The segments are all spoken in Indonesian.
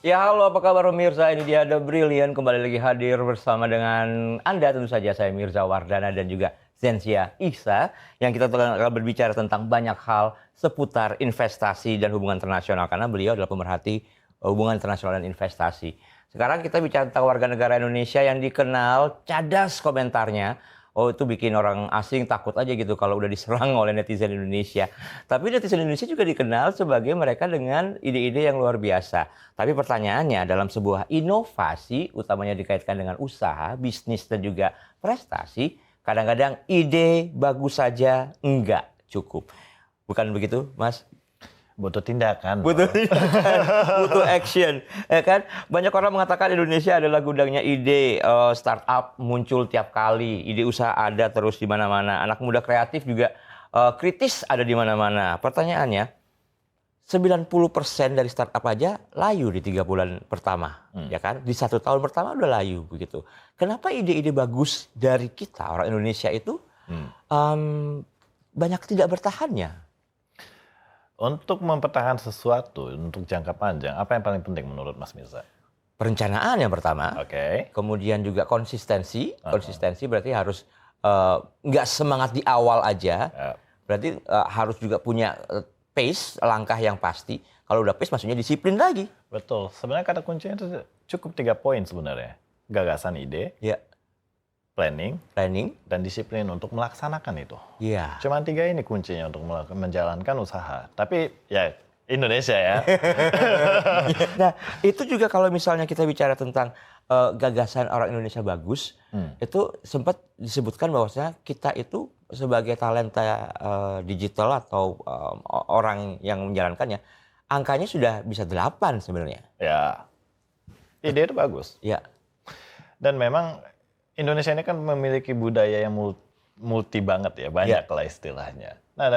Ya halo, apa kabar pemirsa? Ini dia The Brilliant kembali lagi hadir bersama dengan Anda tentu saja. Saya Mirza Wardana dan juga Zenzia Ihsa yang kita akan berbicara tentang banyak hal seputar investasi dan hubungan internasional karena beliau adalah pemerhati hubungan internasional dan investasi. Sekarang kita bicara tentang warga negara Indonesia yang dikenal cadas komentarnya. Oh, itu bikin orang asing takut aja gitu kalau udah diserang oleh netizen Indonesia. Tapi netizen Indonesia juga dikenal sebagai mereka dengan ide-ide yang luar biasa. Tapi pertanyaannya, dalam sebuah inovasi, utamanya dikaitkan dengan usaha, bisnis, dan juga prestasi, kadang-kadang ide bagus saja enggak cukup. Bukan begitu, Mas? Butuh tindakan. Butuh tindakan, butuh action, ya kan? Banyak orang mengatakan Indonesia adalah gudangnya ide, startup muncul tiap kali, ide usaha ada terus di mana-mana, anak muda kreatif juga kritis ada di mana-mana. Pertanyaannya, 90% dari startup aja layu di 3 bulan pertama, ya kan? Di 1 tahun pertama udah layu begitu. Kenapa ide-ide bagus dari kita orang Indonesia itu banyak tidak bertahannya? Untuk mempertahankan sesuatu untuk jangka panjang, apa yang paling penting menurut Mas Mirza? Perencanaan yang pertama, Oke. kemudian juga konsistensi. Konsistensi berarti harus nggak semangat di awal aja, berarti harus juga punya pace, langkah yang pasti. Kalau udah pace maksudnya disiplin lagi. Betul. Sebenarnya kata kuncinya itu cukup 3 poin sebenarnya. Gagasan ide, Ya, planning, planning. dan disiplin untuk melaksanakan itu. Iya. Cuma 3 ini kuncinya untuk menjalankan usaha. Tapi ya Indonesia ya. Nah, itu juga kalau misalnya kita bicara tentang gagasan orang Indonesia bagus, itu sempat disebutkan bahwasanya kita itu sebagai talenta digital atau orang yang menjalankannya, angkanya sudah bisa 8 sebenarnya. Ya. Ide itu bagus. Ya. Dan memang Indonesia ini kan memiliki budaya yang multi banget ya, banyak lah istilahnya. Nah,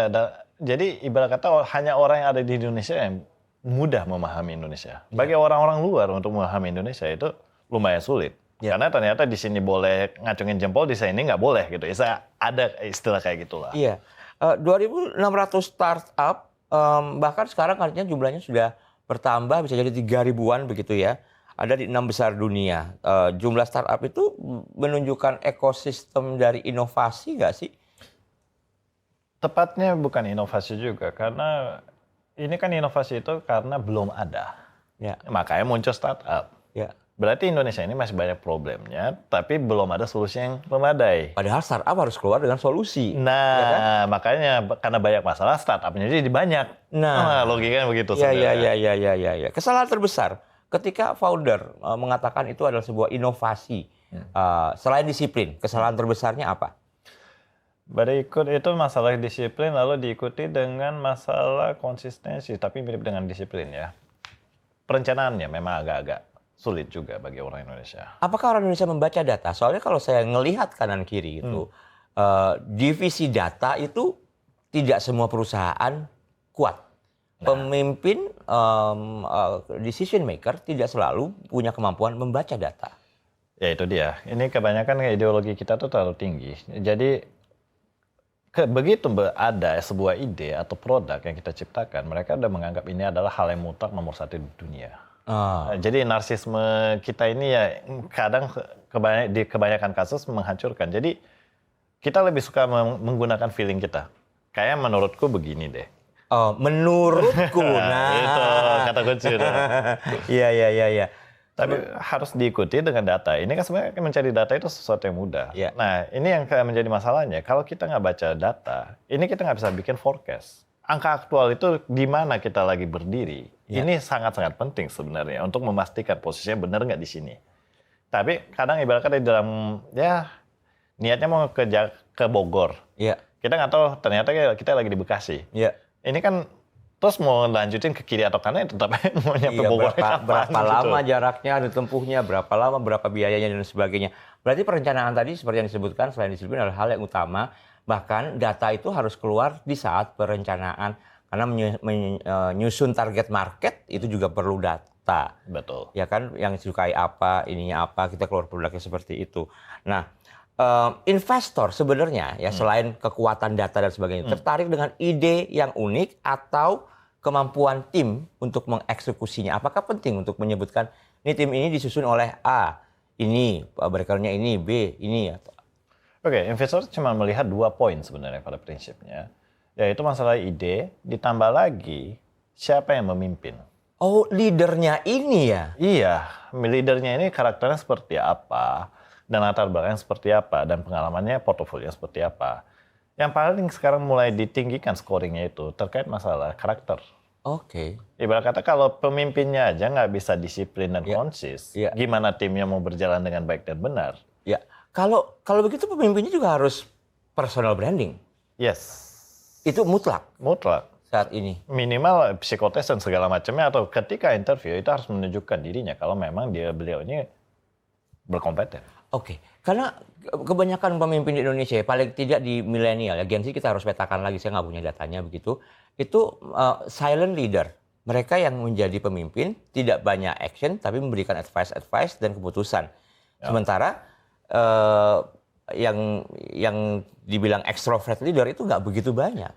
jadi ibarat kata hanya orang yang ada di Indonesia yang mudah memahami Indonesia. Bagi orang-orang luar untuk memahami Indonesia itu lumayan sulit. Karena ternyata di sini boleh ngacungin jempol, di sini nggak boleh gitu. Ada istilah kayak gitulah. Iya. 2.600 startup, bahkan sekarang artinya jumlahnya sudah bertambah, bisa jadi 3.000-an begitu ya. Ada di 6 besar dunia. Jumlah startup itu menunjukkan ekosistem dari inovasi nggak sih? Tepatnya bukan inovasi juga, karena ini kan inovasi itu karena belum ada. Ya. Makanya muncul startup. Ya. Berarti Indonesia ini masih banyak problemnya, tapi belum ada solusi yang memadai. Padahal startup harus keluar dengan solusi. Nah, ya kan? makanya karena banyak masalah, startupnya jadi banyak. Nah, logikanya begitu ya. sebenarnya. Kesalahan terbesar ketika founder mengatakan itu adalah sebuah inovasi. Selain disiplin, kesalahan terbesarnya apa? Berikut itu masalah disiplin, lalu diikuti dengan masalah konsistensi, tapi mirip dengan disiplin ya. Perencanaannya memang agak-agak sulit juga bagi orang Indonesia. Apakah orang Indonesia membaca data? Soalnya kalau saya ngelihat kanan kiri itu, divisi data itu tidak semua perusahaan kuat. Pemimpin, decision maker tidak selalu punya kemampuan membaca data. Ya itu dia. Ini kebanyakan ideologi kita tuh terlalu tinggi. Jadi begitu ada sebuah ide atau produk yang kita ciptakan, mereka udah menganggap ini adalah hal yang mutlak nomor 1 di dunia. Jadi narsisme kita ini ya kadang di kebanyakan kasus menghancurkan. Jadi kita lebih suka menggunakan feeling kita. Kayak menurutku begini deh. Menurutku, nah itu kata kunci. Iya. Tapi harus diikuti dengan data. Ini kan sebenarnya mencari data itu sesuatu yang mudah. Ya. Nah, ini yang menjadi masalahnya. Kalau kita nggak baca data, ini kita nggak bisa bikin forecast. Angka aktual itu di mana kita lagi berdiri. Ya. Ini sangat-sangat penting sebenarnya untuk memastikan posisinya benar nggak di sini. Tapi kadang ibaratnya di dalam niatnya mau ke Bogor. Ya. Kita nggak tahu ternyata kita lagi di Bekasi. Ya. Ini kan terus mau lanjutin ke kiri atau kanan tetap mau nyampe Bogor. Berapa lama jaraknya, ditempuhnya, berapa lama, berapa biayanya dan sebagainya. Berarti perencanaan tadi seperti yang disebutkan selain disiplin adalah hal yang utama. Bahkan data itu harus keluar di saat perencanaan. Karena menyusun target market itu juga perlu data. Betul. Ya kan, yang disukai apa, ininya apa, kita keluar produknya seperti itu. Nah, investor sebenarnya ya selain kekuatan data dan sebagainya tertarik dengan ide yang unik atau kemampuan tim untuk mengeksekusinya. Apakah penting untuk menyebutkan ini tim ini disusun oleh A, ini breakernya ini, B, ini atau Oke, investor cuma melihat 2 poin sebenarnya pada prinsipnya, yaitu masalah ide, ditambah lagi siapa yang memimpin. oh leadernya ini ya? Iya, leadernya ini karakternya seperti apa, dan latar belakangnya seperti apa, dan pengalamannya portofolio seperti apa. Yang paling sekarang mulai ditinggikan scoringnya itu terkait masalah karakter. Oke. Ibarat kata kalau pemimpinnya aja nggak bisa disiplin dan Iya. konsis, Iya. gimana timnya mau berjalan dengan baik dan benar? Ya, kalau begitu pemimpinnya juga harus personal branding. Yes, Itu mutlak mutlak. saat ini. Minimal psikotes dan segala macamnya, atau ketika interview itu harus menunjukkan dirinya kalau memang beliau ini berkompeten. Oke, karena kebanyakan pemimpin di Indonesia, paling tidak di milenial, ya Gen Z kita harus petakan lagi, saya nggak punya datanya begitu, itu silent leader. Mereka yang menjadi pemimpin, tidak banyak action, tapi memberikan advice dan keputusan. Ya. Sementara yang dibilang extrovert leader itu nggak begitu banyak.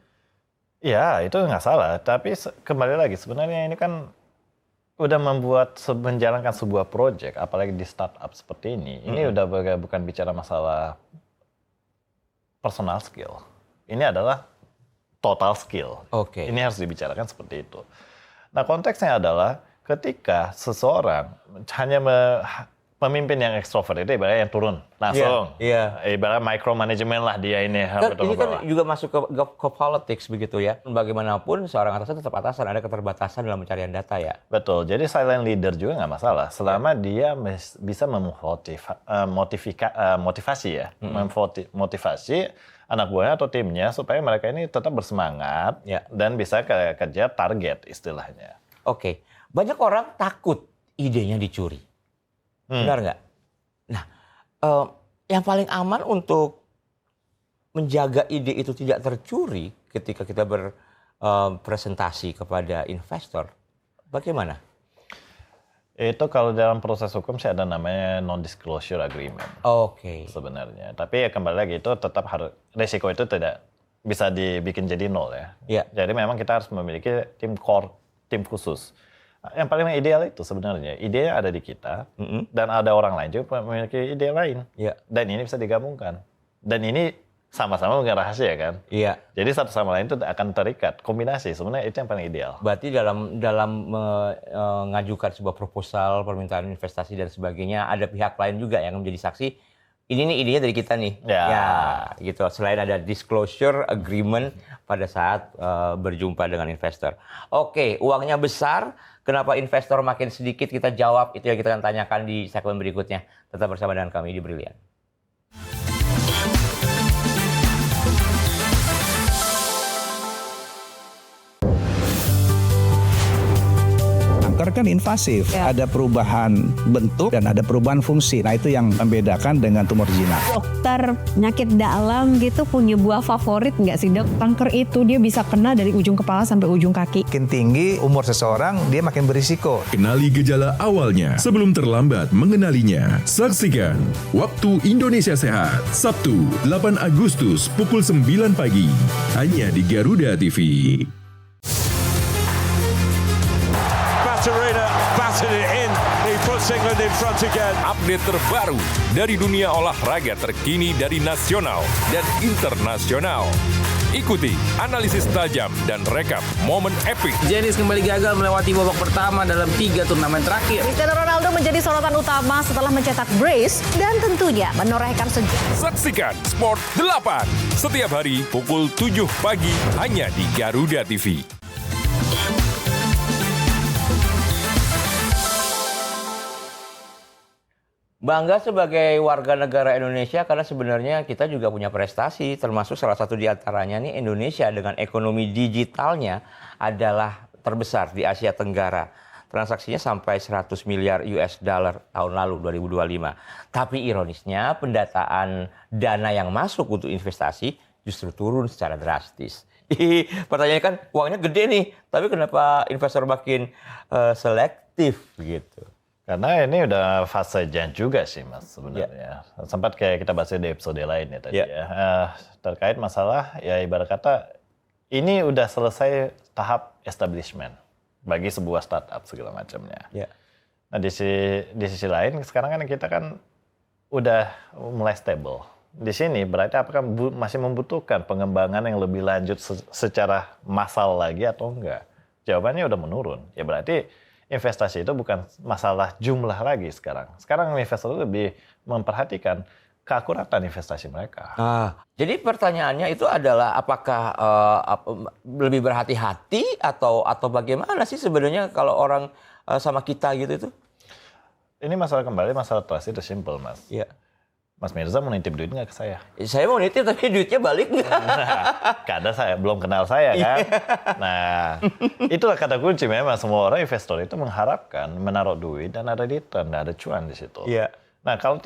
Ya, itu nggak salah. Tapi kembali lagi, sebenarnya ini kan udah menjalankan sebuah project, apalagi di startup seperti ini. Ini udah bukan bicara masalah personal skill. Ini adalah total skill. Oke. Ini harus dibicarakan seperti itu. Nah, konteksnya adalah ketika seseorang hanya pemimpin yang ekstrovert itu ibaratnya yang turun langsung. Iya. Ibarat micromanagement lah dia ini. Ini kan juga masuk ke politics begitu ya. Bagaimanapun seorang atasan tetap atasan, ada keterbatasan dalam pencarian data ya. Betul, jadi silent leader juga nggak masalah, selama dia bisa motivasi ya, motivasi anak buahnya atau timnya supaya mereka ini tetap bersemangat dan bisa kejar target istilahnya. Oke, banyak orang takut idenya dicuri, benar nggak? Nah, yang paling aman untuk menjaga ide itu tidak tercuri ketika kita berpresentasi kepada investor, bagaimana? Itu kalau dalam proses hukum sih ada namanya non-disclosure agreement. Oke. Sebenarnya. Tapi ya kembali lagi itu tetap harus, resiko itu tidak bisa dibikin jadi nol ya. Iya. Jadi memang kita harus memiliki tim core, tim khusus. Yang paling ideal itu sebenarnya, idenya ada di kita, dan ada orang lain juga memiliki ide lain. Iya. Dan ini bisa digabungkan. Dan ini sama-sama bukan rahasia kan? Iya. Jadi satu sama lain itu akan terikat. Kombinasi sebenarnya itu yang paling ideal. Berarti dalam mengajukan sebuah proposal, permintaan investasi dan sebagainya, ada pihak lain juga yang menjadi saksi. Ini nih idenya dari kita nih. Ya. Gitu. Selain ada disclosure agreement pada saat berjumpa dengan investor. Oke, uangnya besar. Kenapa investor makin sedikit? Kita jawab itu yang kita akan tanyakan di segmen berikutnya. Tetap bersama dengan kami di Brilian. Kanker kan invasif, ada perubahan bentuk dan ada perubahan fungsi. Nah itu yang membedakan dengan tumor jinak. Dokter penyakit dalam gitu punya buah favorit nggak sih dok? Kanker itu dia bisa kena dari ujung kepala sampai ujung kaki. Makin tinggi umur seseorang, dia makin berisiko. Kenali gejala awalnya sebelum terlambat mengenalinya. Saksikan Waktu Indonesia Sehat, Sabtu 8 Agustus pukul 9 pagi. Hanya di Garuda TV. Baturina batted it in. He puts England in front again. Update terbaru dari dunia olahraga terkini dari nasional dan internasional. Ikuti analisis tajam dan rekap momen epik. Janice kembali gagal melewati babak pertama dalam 3 turnamen terakhir. Cristiano Ronaldo menjadi sorotan utama setelah mencetak brace dan tentunya menorehkan sejarah. Saksikan Sport 8 setiap hari pukul 7 pagi hanya di Garuda TV. Bangga sebagai warga negara Indonesia karena sebenarnya kita juga punya prestasi, termasuk salah satu di antaranya nih Indonesia dengan ekonomi digitalnya adalah terbesar di Asia Tenggara. Transaksinya sampai 100 miliar US dollar tahun lalu 2025. Tapi ironisnya pendataan dana yang masuk untuk investasi justru turun secara drastis. Pertanyaannya kan uangnya gede nih, tapi kenapa investor makin selektif gitu? Karena ini udah fasenya juga sih mas sebenarnya. Sempat kayak kita bahas di episode lain ya tadi ya. Terkait masalah ya ibarat kata ini udah selesai tahap establishment bagi sebuah startup segala macamnya. Ya. Nah di sisi lain sekarang kan kita kan udah mulai stable. Di sini berarti apakah masih membutuhkan pengembangan yang lebih lanjut secara massal lagi atau enggak? Jawabannya udah menurun. Ya berarti investasi itu bukan masalah jumlah lagi sekarang. Sekarang investor lebih memperhatikan keakuratan investasi mereka. Jadi pertanyaannya itu adalah apakah lebih berhati-hati atau bagaimana sih sebenarnya kalau orang sama kita gitu itu? Ini masalah trust itu simple, Mas. Iya. Mas Mirza mau nitip duit nggak ke saya? Saya mau nitip tapi duitnya balik nggak? Karena saya belum kenal saya kan. Nah, itulah kata kunci memang semua orang investor itu mengharapkan menaruh duit dan ada return, ada cuan di situ. Iya. Nah, kalau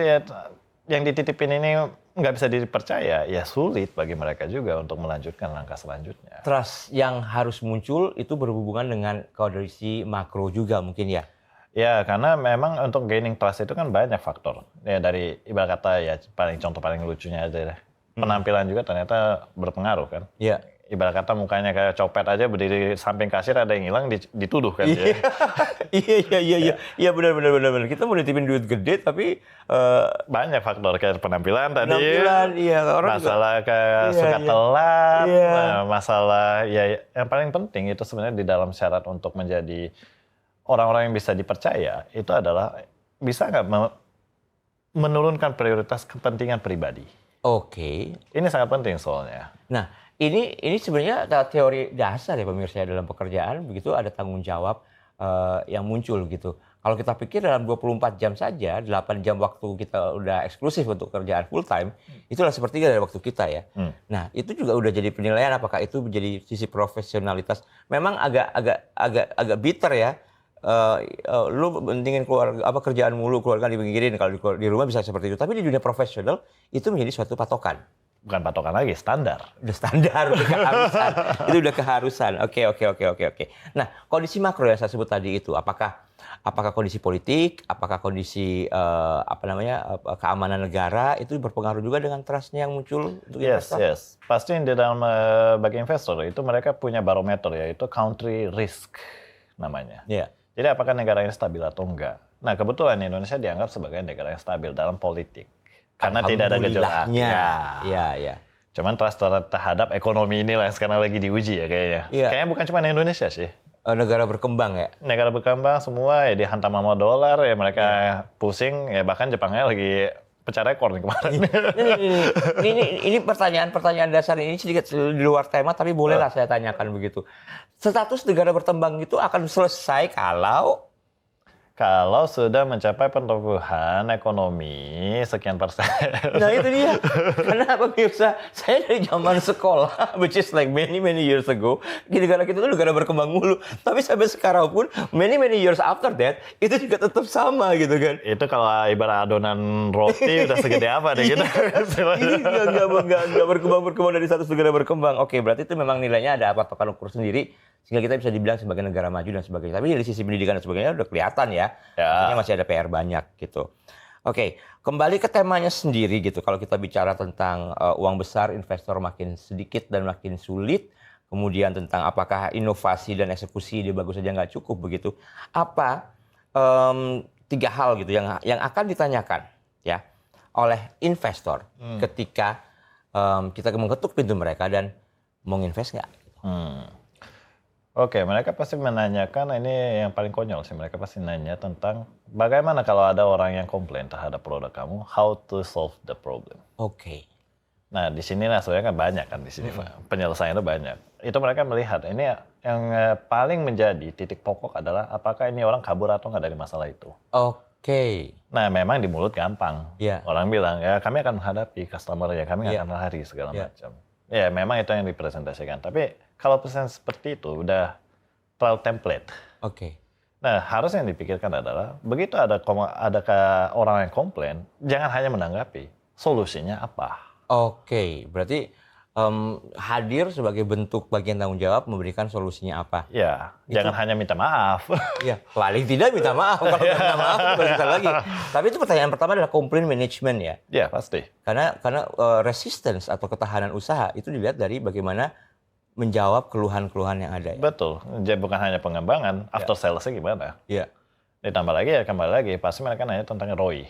yang dititipin ini nggak bisa dipercaya, ya sulit bagi mereka juga untuk melanjutkan langkah selanjutnya. Trust yang harus muncul itu berhubungan dengan kondisi makro juga mungkin ya? Ya, karena memang untuk gaining trust itu kan banyak faktor. Ya dari ibarat kata ya contoh paling lucunya aja deh. Penampilan juga ternyata berpengaruh kan. Iya. Ibarat kata mukanya kayak copet aja berdiri samping kasir ada yang hilang dituduh kan dia. Iya benar. Kita mau nitipin duit gede tapi banyak faktor kayak penampilan tadi. Iya, orang masalah juga, kayak suka telat. Iya. Nah, masalah ya yang paling penting itu sebenarnya di dalam syarat untuk menjadi orang-orang yang bisa dipercaya itu adalah bisa nggak menurunkan prioritas kepentingan pribadi. Oke. Ini sangat penting soalnya. Nah, ini sebenarnya teori dasar ya pemirsa dalam pekerjaan begitu ada tanggung jawab yang muncul gitu. Kalau kita pikir dalam 24 jam saja, 8 jam waktu kita udah eksklusif untuk kerjaan full time, itulah sepertiga dari waktu kita ya. Nah, itu juga udah jadi penilaian apakah itu menjadi sisi profesionalitas. Memang agak bitter ya. Lu pentingin kerjaan mulu, keluarga dipinggirin, kalau di rumah bisa seperti itu. Tapi di dunia profesional itu menjadi suatu patokan. Bukan patokan lagi, standar. Udah standar, udah keharusan. Itu udah keharusan. Oke. Nah, kondisi makro yang saya sebut tadi itu, apakah kondisi politik, apakah kondisi keamanan negara itu berpengaruh juga dengan trust-nya yang muncul untuk investor? Yes. Pasti di dalam bagi investor itu mereka punya barometer yaitu country risk namanya. Iya. Jadi apakah negara ini stabil atau enggak? Nah kebetulan Indonesia dianggap sebagai negara yang stabil dalam politik. Karena tidak ada gejolak. Iya. Cuman trust terhadap ekonomi inilah yang sekarang lagi diuji ya kayaknya. Iya. Kayaknya bukan cuma Indonesia sih. Negara berkembang ya? Negara berkembang semua ya dihantam sama dolar ya mereka pusing ya bahkan Jepangnya lagi pecah rekor nih kemarin. Ini pertanyaan dasar ini sedikit di luar tema tapi bolehlah saya tanyakan begitu. Status negara berkembang itu akan selesai kalau sudah mencapai pertumbuhan ekonomi sekian %. Nah itu dia. Karena pemirsa, saya dari zaman sekolah, which is like many years ago, di negara kita itu negara berkembang mulu. Tapi sampai sekarang pun, many years after that, itu juga tetap sama gitu kan. Itu kalau ibarat adonan roti udah segede apa deh gitu. Ini nggak berkembang dari status negara berkembang. Oke, berarti itu memang nilainya ada patokan ukur sendiri. Sehingga kita bisa dibilang sebagai negara maju dan sebagainya. Tapi dari sisi pendidikan dan sebagainya udah kelihatan ya. Artinya masih ada PR banyak gitu. Oke, kembali ke temanya sendiri gitu. Kalau kita bicara tentang uang besar, investor makin sedikit dan makin sulit. Kemudian tentang apakah inovasi dan eksekusi dia bagus saja nggak cukup begitu. Apa 3 hal gitu yang akan ditanyakan ya oleh investor ketika kita mengetuk pintu mereka dan mau invest nggak? Oke, mereka pasti menanyakan, ini yang paling konyol sih, mereka pasti nanya tentang bagaimana kalau ada orang yang komplain terhadap produk kamu, how to solve the problem. Oke. Nah, di sini sebenarnya kan banyak kan di sini, penyelesaiannya itu banyak. Itu mereka melihat, ini yang paling menjadi titik pokok adalah apakah ini orang kabur atau nggak dari masalah itu. Oke. Nah, memang di mulut gampang. Yeah. Orang bilang, ya kami akan menghadapi customer ya, kami akan lari segala macam. Ya, memang itu yang dipresentasikan. Tapi kalau pesan seperti itu udah terlalu template. Oke. Nah, harusnya yang dipikirkan adalah begitu ada orang yang komplain, jangan hanya menanggapi. Solusinya apa? Oke, berarti hadir sebagai bentuk bagian tanggung jawab memberikan solusinya apa? Ya, jangan hanya minta maaf. Ya, paling tidak minta maaf. Kalau minta maaf itu lagi. Tapi itu pertanyaan pertama adalah complaint management ya. Ya, pasti. Karena resistance atau ketahanan usaha itu dilihat dari bagaimana menjawab keluhan-keluhan yang ada. Ya? Betul. Jadi bukan hanya pengembangan, after sales-nya gimana? Iya. Ditambah lagi ya kembali lagi, pasti mereka nanya tentang ROI.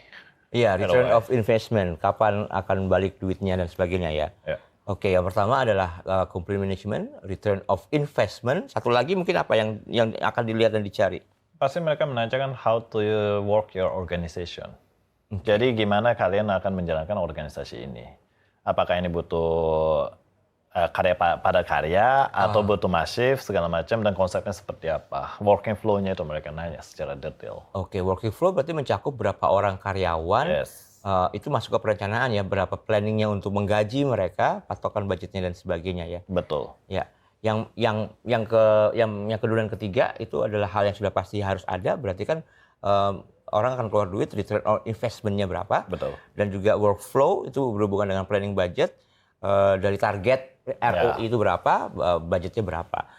Iya, return ROI. of investment, kapan akan balik duitnya dan sebagainya ya. Ya. Oke, yang pertama adalah complete management, return of investment. Satu lagi mungkin apa yang akan dilihat dan dicari? Pasti mereka menanyakan how to work your organization. Jadi gimana kalian akan menjalankan organisasi ini? Apakah ini butuh karya pada karya atau butuh masif segala macam dan konsepnya seperti apa? Working flow-nya itu mereka nanya secara detail. Oke, working flow berarti mencakup berapa orang karyawan. Yes. Itu masuk ke perencanaan ya, berapa planningnya untuk menggaji mereka, patokan budgetnya dan sebagainya ya. Betul. Ya, yang kedua dan ketiga itu adalah hal yang sudah pasti harus ada. Berarti kan orang akan keluar duit, return on investment-nya berapa. Betul. Dan juga workflow itu berhubungan dengan planning budget. Dari target ROI itu berapa, budgetnya berapa.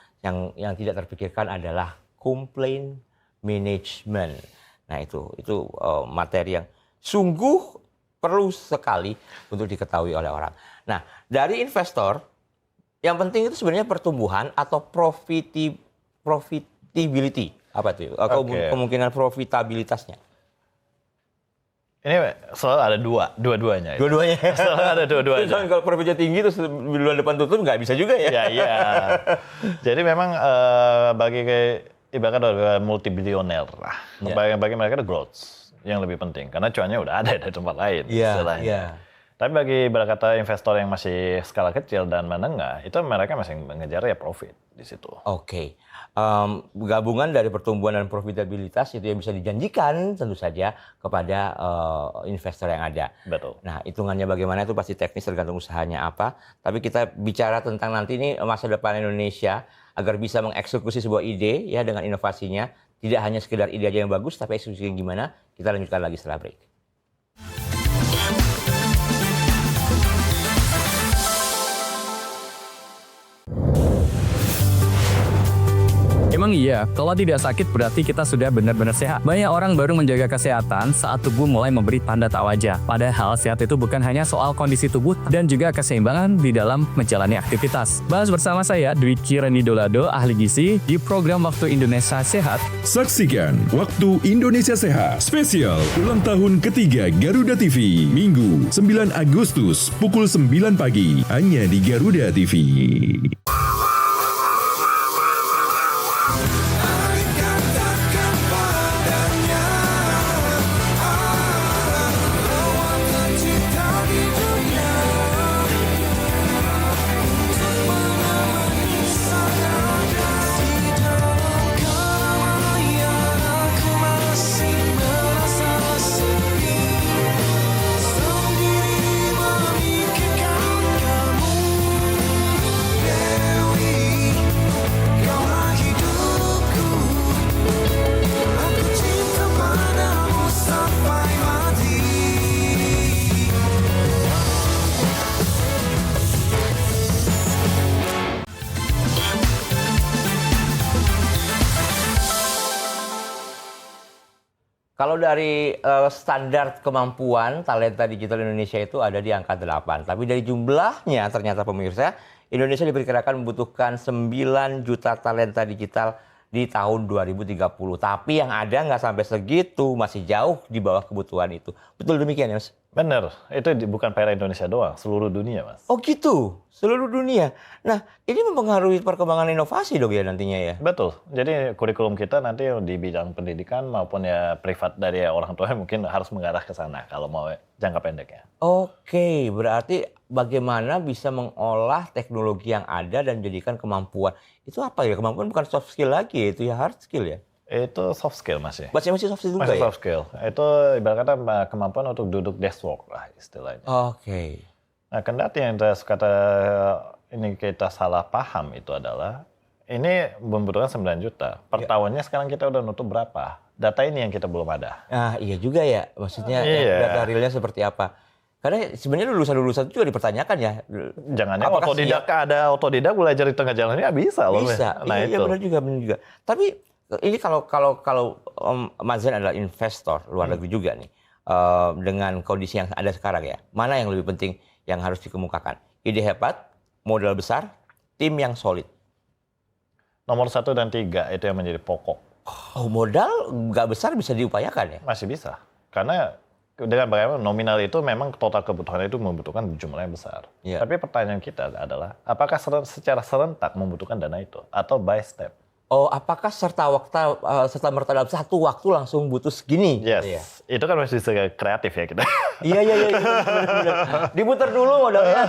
Yang tidak terpikirkan adalah complaint management. Nah itu materi yang sungguh perlu sekali untuk diketahui oleh orang. Nah dari investor, yang penting itu sebenarnya pertumbuhan atau profitability. Apa itu? Kemungkinan profitabilitasnya. Ini selalu ada dua-duanya. Dua-duanya. Selalu ada dua-duanya. Soalnya kalau profitnya tinggi terus duluan depan tutup nggak bisa juga ya. Iya. Jadi memang bagi ibaratnya multi-bilioner lah. Bagi mereka ada growth yang lebih penting karena cuannya udah ada di tempat lain. Iya. Tapi bagi kata investor yang masih skala kecil dan menengah, itu mereka masih mengejar ya profit di situ. Oke. Gabungan dari pertumbuhan dan profitabilitas itu yang bisa dijanjikan tentu saja kepada investor yang ada. Betul. Nah, hitungannya bagaimana itu pasti teknis tergantung usahanya apa. Tapi kita bicara tentang nanti ini masa depan Indonesia agar bisa mengeksekusi sebuah ide ya dengan inovasinya. Tidak hanya sekedar ide aja yang bagus, tapi eksekusinya gimana? Kita lanjutkan lagi setelah break. Emang iya, kalau tidak sakit berarti kita sudah benar-benar sehat. Banyak orang baru menjaga kesehatan saat tubuh mulai memberi tanda tak wajar. Padahal sehat itu bukan hanya soal kondisi tubuh dan juga keseimbangan di dalam menjalani aktivitas. Bahas bersama saya, Dwi Kirani Dolado, ahli gizi, di program Waktu Indonesia Sehat. Saksikan Waktu Indonesia Sehat spesial ulang tahun ketiga Garuda TV, Minggu 9 Agustus pukul 9 pagi, hanya di Garuda TV. Kalau dari standar kemampuan talenta digital Indonesia itu ada di angka 8. Tapi dari jumlahnya ternyata pemirsa, Indonesia diperkirakan membutuhkan 9 juta talenta digital di tahun 2030. Tapi yang ada nggak sampai segitu, masih jauh di bawah kebutuhan itu. Betul demikian ya Mas? Benar, itu bukan PR Indonesia doang, seluruh dunia Mas. Oh gitu, seluruh dunia. Nah ini mempengaruhi perkembangan inovasi dong ya nantinya ya? Betul, jadi kurikulum kita nanti di bidang pendidikan maupun ya privat dari orang tua mungkin harus mengarah ke sana kalau mau jangka pendeknya. Oke, berarti bagaimana bisa mengolah teknologi yang ada dan jadikan kemampuan. Itu apa ya? Kemampuan bukan soft skill lagi, itu ya hard skill ya? Itu soft skill masih. Masih soft skill juga masih ya? Soft skill. Itu ibarat kata kemampuan untuk duduk desk work lah istilahnya. Oke. Nah, kendati yang kata ini kita salah paham itu adalah ini membutuhkan 9 juta. Per tahunnya sekarang kita udah nutup berapa? Data ini yang kita belum ada. Ah iya juga ya. Maksudnya Iya. data realnya seperti apa? Karena sebenarnya lulusan-lulusan itu juga dipertanyakan ya. Jangan ya Apakah otodidak ada otodidak belajar di tengah jalan ya bisa loh. Bisa. Nah Iya benar juga. Tapi ini kalau Mas Zain adalah investor luar negeri juga nih, dengan kondisi yang ada sekarang ya, mana yang lebih penting yang harus dikemukakan? Ide hebat, modal besar, tim yang solid? Nomor 1 dan 3 itu yang menjadi pokok. Oh, modal nggak besar bisa diupayakan ya? Masih bisa. Karena dengan bagaimana nominal itu memang total kebutuhan itu membutuhkan jumlah yang besar. Iya. Tapi pertanyaan kita adalah, apakah secara serentak membutuhkan dana itu? Atau by step? Oh, apakah serta merta dalam satu waktu langsung butuh segini? Yes, Iya. itu kan masih kreatif ya kita. Iya, benar. Diputar dulu modalnya.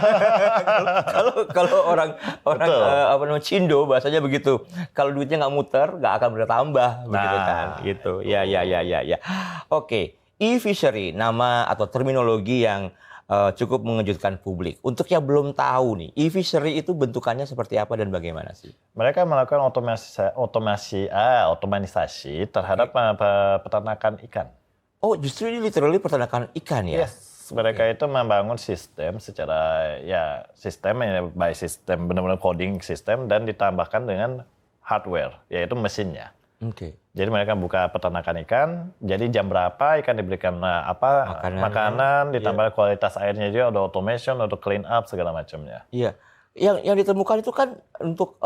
Kalau orang cindo bahasanya begitu. Kalau duitnya nggak muter, nggak akan bertambah, begitu kan? Gitu. Ya. Oke, e-fishery nama atau terminologi yang cukup mengejutkan publik. Untuk yang belum tahu nih, e-fishery itu bentukannya seperti apa dan bagaimana sih? Mereka melakukan otomatisasi terhadap peternakan ikan. Oh, justru ini literally peternakan ikan ya? Yes, mereka itu membangun sistem secara sistem benar-benar coding sistem dan ditambahkan dengan hardware, yaitu mesinnya. Oke. Jadi mereka buka peternakan ikan, jadi jam berapa ikan diberikan makanan ditambah kualitas airnya juga, ada automation, ada clean up segala macamnya. Iya. Yang ditemukan itu kan untuk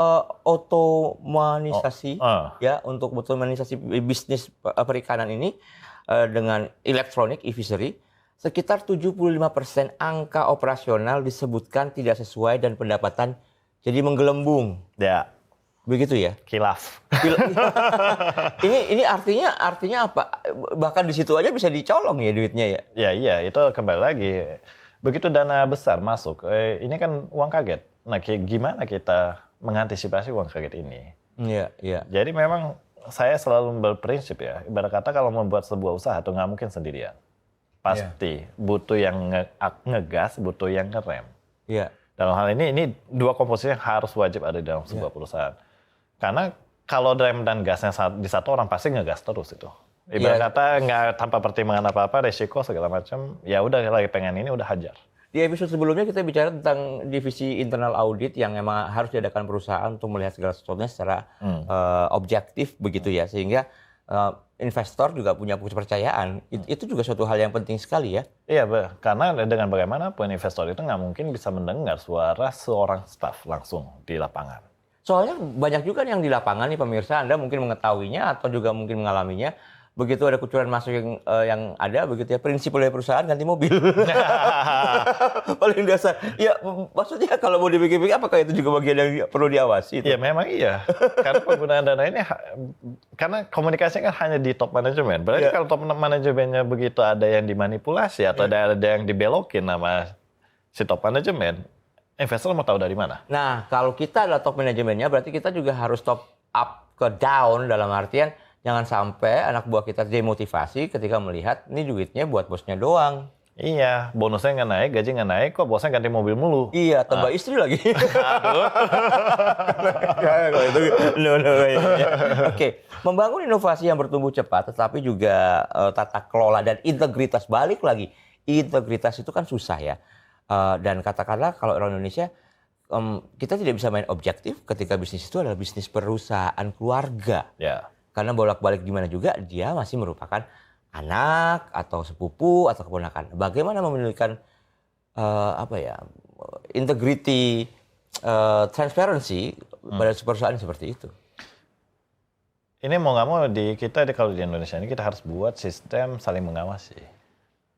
otomatisasi untuk otomatisasi bisnis perikanan ini dengan elektronik e-fishery, sekitar 75% angka operasional disebutkan tidak sesuai dan pendapatan jadi menggelembung. Ya. Begitu ya? Kilaf. Ini artinya apa? Bahkan di situ aja bisa dicolong ya duitnya ya? Iya, itu kembali lagi. Begitu dana besar masuk, ini kan uang kaget. Nah, gimana kita mengantisipasi uang kaget ini? Iya. Jadi memang saya selalu berprinsip ya, ibarat kata kalau membuat sebuah usaha itu nggak mungkin sendirian. Pasti butuh yang ngegas, butuh yang ngerem. Iya. Dalam hal ini dua komposisi yang harus wajib ada di dalam sebuah perusahaan. Karena kalau rem dan gasnya di satu orang pasti ngegas terus itu. Ibarat kata nggak tanpa pertimbangan apa-apa, resiko segala macam, ya udah lagi pengen ini udah hajar. Di episode sebelumnya kita bicara tentang divisi internal audit yang emang harus diadakan perusahaan untuk melihat segala sesuatunya secara objektif begitu ya, sehingga investor juga punya kepercayaan. Itu juga suatu hal yang penting sekali ya. Iya, karena dengan bagaimanapun investor itu nggak mungkin bisa mendengar suara seorang staf langsung di lapangan. Soalnya banyak juga yang di lapangan nih pemirsa, Anda mungkin mengetahuinya atau juga mungkin mengalaminya. Begitu ada kucuran masuk yang ada, begitu ya, prinsip oleh perusahaan ganti mobil. Paling dasar. Ya, maksudnya kalau mau dipikir-pikir, apakah itu juga bagian yang perlu diawasi? Iya, memang iya. Karena penggunaan dana ini, karena komunikasinya kan hanya di top manajemen. Berarti kalau top manajemennya begitu ada yang dimanipulasi atau ada yang dibelokin nama si top manajemen, investor mau tahu dari mana? Nah, kalau kita adalah top manajemennya, berarti kita juga harus top up ke down, dalam artian jangan sampai anak buah kita demotivasi ketika melihat ini duitnya buat bosnya doang. Iya, bonusnya nggak naik, gaji nggak naik, kok bosnya ganti mobil mulu. Iya, tambah istri lagi. Oke, membangun inovasi yang bertumbuh cepat, tetapi juga tata kelola dan integritas, balik lagi. Integritas itu kan susah ya. Dan katakanlah kalau orang Indonesia, kita tidak bisa main objektif ketika bisnis itu adalah bisnis perusahaan keluarga. Ya. Karena bolak-balik gimana juga dia masih merupakan anak atau sepupu atau keponakan. Bagaimana memiliki integrity, transparency pada perusahaan seperti itu? Ini mau nggak mau kita kalau di Indonesia ini kita harus buat sistem saling mengawasi.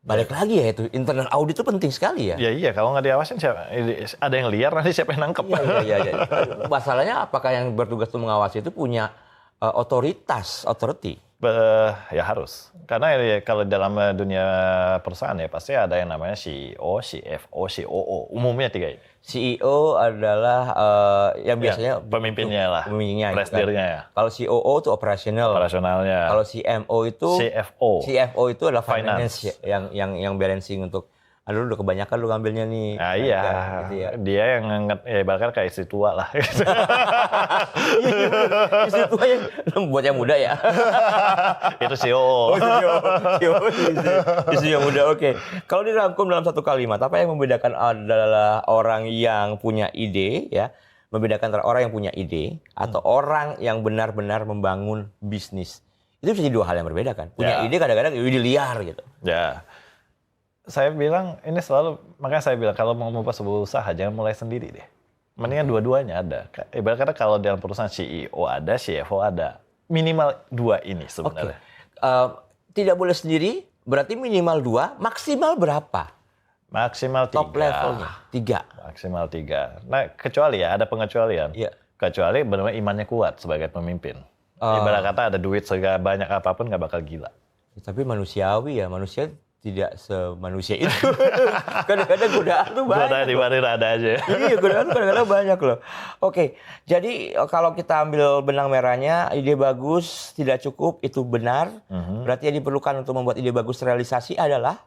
Balik lagi ya, itu internal audit itu penting sekali ya. Iya, kalau nggak diawasin ada yang liar nanti siapa yang nangkep. Iya. Masalahnya apakah yang bertugas untuk mengawasi itu punya authority? Ya harus. Karena kalau dalam dunia perusahaan ya pasti ada yang namanya CEO, CFO, COO. Umumnya 3 ini. CEO adalah yang biasanya pemimpinnya lah. Pemimpinnya. Presidennya ya. Kalau COO itu operasionalnya. Kalau CMO itu CFO itu adalah finance yang balancing untuk aduh udah kebanyakan lu ngambilnya nih. Nah, iya. Gitu ya. Dia yang nganget bahkan kayak istri tua lah. Istri tua yang buat yang muda ya. Itu CEO. Istri yang muda. Oke. Kalau dirangkum dalam satu kalimat, apa yang membedakan adalah orang yang punya ide ya, membedakan antara orang yang punya ide atau orang yang benar-benar membangun bisnis. Itu bisa jadi 2 hal yang berbeda kan. Punya ide kadang-kadang ide liar gitu. Ya. Saya bilang ini selalu, makanya saya bilang kalau mau membuat sebuah usaha jangan mulai sendiri deh. Mendingan dua-duanya ada. Ibarat kata kalau dalam perusahaan CEO ada, CFO ada. Minimal 2 ini sebenarnya. Tidak boleh sendiri, berarti minimal 2, maksimal berapa? Maksimal 3. Top levelnya 3. Maksimal 3. Nah, kecuali ya, ada pengecualian. Iya. Kecuali benar-benar imannya kuat sebagai pemimpin. Ibarat kata ada duit sebanyak apapun nggak bakal gila. Tapi manusiawi ya, manusia tidak semanusia itu. Kadang-kadang godaan tuh banyak. Godaan di mana ada aja. Iya, godaan tuh kadang-kadang banyak loh. Oke, jadi kalau kita ambil benang merahnya, ide bagus tidak cukup, itu benar. Berarti yang diperlukan untuk membuat ide bagus realisasi adalah?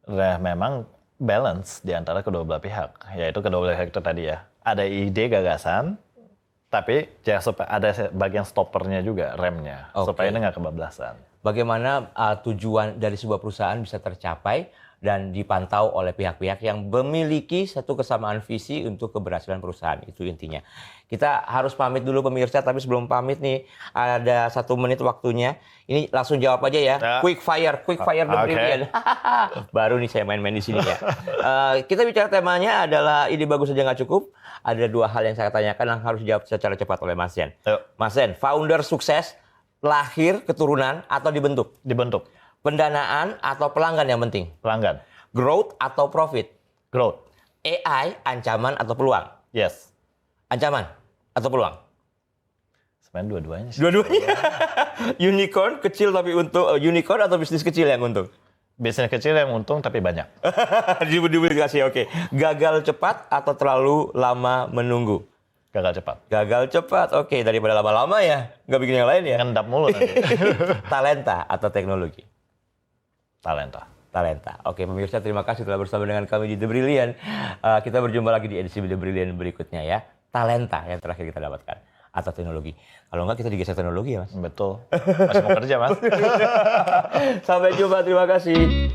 Nah, memang balance di antara kedua belah pihak. Yaitu kedua belah pihak itu tadi ya. Ada ide gagasan, tapi jangan supaya ada bagian stoppernya juga, remnya. Supaya ini nggak kebablasan. Bagaimana tujuan dari sebuah perusahaan bisa tercapai dan dipantau oleh pihak-pihak yang memiliki satu kesamaan visi untuk keberhasilan perusahaan. Itu intinya. Kita harus pamit dulu pemirsa, tapi sebelum pamit nih ada 1 menit waktunya. Ini langsung jawab aja ya. Quick fire the brilliant. Baru nih saya main-main di sini ya. Kita bicara temanya adalah ide bagus saja nggak cukup. Ada 2 hal yang saya tanyakan yang harus dijawab secara cepat oleh Mas Zen. Mas Zen, founder sukses lahir, keturunan, atau dibentuk? Dibentuk. Pendanaan atau pelanggan yang penting? Pelanggan. Growth atau profit? Growth. AI, ancaman atau peluang? Yes. Ancaman atau peluang? Sebenarnya dua-duanya sih. Dua-duanya. Unicorn kecil tapi untung. Unicorn atau bisnis kecil yang untung? Bisnis kecil yang untung tapi banyak. Diberi oke. Gagal cepat atau terlalu lama menunggu? Gagal cepat. Gagal cepat, oke. Daripada lama-lama ya, nggak bikin yang lain ya. Ngendap mulu nanti. Talenta atau teknologi? Talenta. Talenta. Oke, pemirsa, terima kasih telah bersama dengan kami di The Brilliant. Kita berjumpa lagi di edisi The Brilliant berikutnya ya. Talenta yang terakhir kita dapatkan atau teknologi. Kalau nggak kita digeser teknologi ya, Mas. Betul. Masih mau kerja, Mas. Sampai jumpa, terima kasih.